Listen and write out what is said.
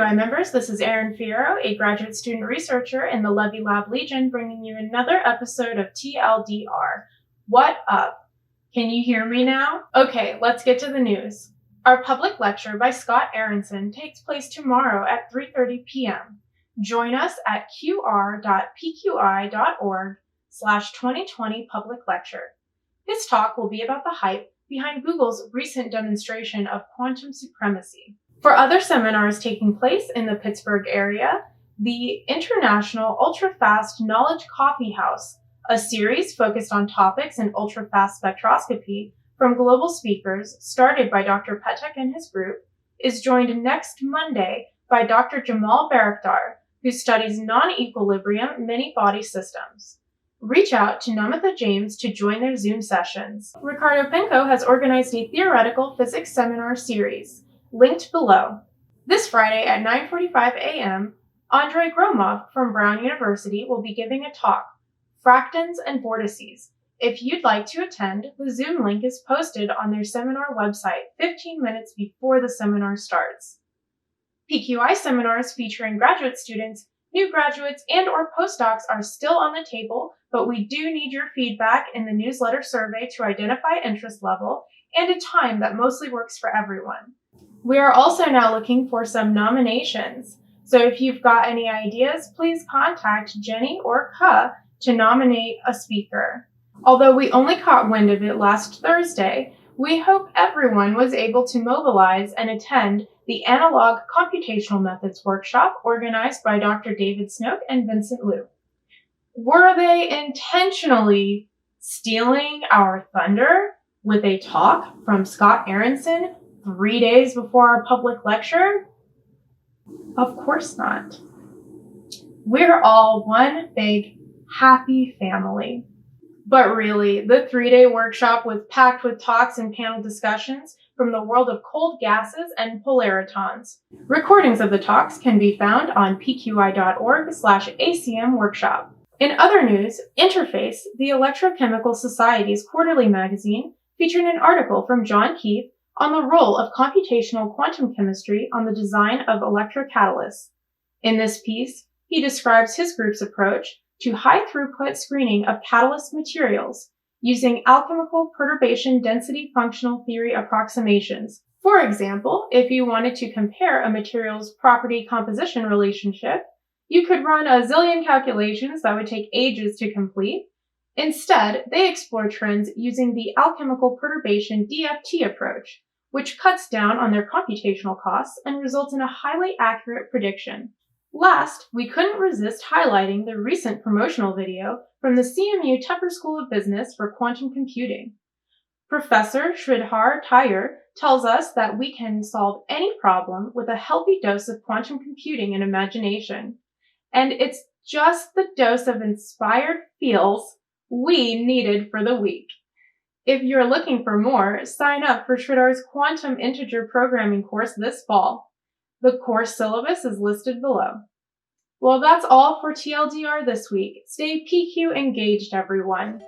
PQI members, this is Erin Fierro, a graduate student researcher in the Levy Lab Legion, bringing you another episode of TLDR. What up? Can you hear me now? Okay, let's get to the news. Our public lecture by Scott Aaronson takes place tomorrow at 3:30 p.m. Join us at qr.pqi.org/2020 public lecture. His talk will be about the hype behind Google's recent demonstration of quantum supremacy. For other seminars taking place in the Pittsburgh area, the International Ultra-Fast Knowledge Coffee House, a series focused on topics in ultra-fast spectroscopy from global speakers started by Dr. Petek and his group, is joined next Monday by Dr. Jamal Barakdar, who studies non-equilibrium many-body systems. Reach out to Namitha James to join their Zoom sessions. Ricardo Pinko has organized a theoretical physics seminar series, linked below. This Friday at 9:45 a.m., Andrei Gromov from Brown University will be giving a talk, Fractons and Vortices. If you'd like to attend, the Zoom link is posted on their seminar website 15 minutes before the seminar starts. PQI seminars featuring graduate students, new graduates, and/or postdocs are still on the table, but we do need your feedback in the newsletter survey to identify interest level and a time that mostly works for everyone. We are also now looking for some nominations, so if you've got any ideas, please contact Jenny or Ka to nominate a speaker. Although we only caught wind of it last Thursday, we hope everyone was able to mobilize and attend the Analog Computational Methods Workshop organized by Dr. David Snoke and Vincent Liu. Were they intentionally stealing our thunder with a talk from Scott Aaronson 3 days before our public lecture? Of course not. We're all one big, happy family. But really, the 3-day workshop was packed with talks and panel discussions from the world of cold gases and polaritons. Recordings of the talks can be found on pqi.org/ACM workshop. In other news, Interface, the Electrochemical Society's quarterly magazine, featured an article from John Keith on the role of computational quantum chemistry on the design of electrocatalysts. In this piece, he describes his group's approach to high-throughput screening of catalyst materials using alchemical perturbation density functional theory approximations. For example, if you wanted to compare a material's property-composition relationship, you could run a zillion calculations that would take ages to complete. Instead, they explore trends using the alchemical perturbation DFT approach, which cuts down on their computational costs and results in a highly accurate prediction. Last, we couldn't resist highlighting the recent promotional video from the CMU Tepper School of Business for quantum computing. Professor Sridhar Tyre tells us that we can solve any problem with a healthy dose of quantum computing and imagination. And it's just the dose of inspired feels we needed for the week. If you're looking for more, sign up for Sridhar's Quantum Integer Programming course this fall. The course syllabus is listed below. Well, that's all for TLDR this week. Stay PQ engaged, everyone.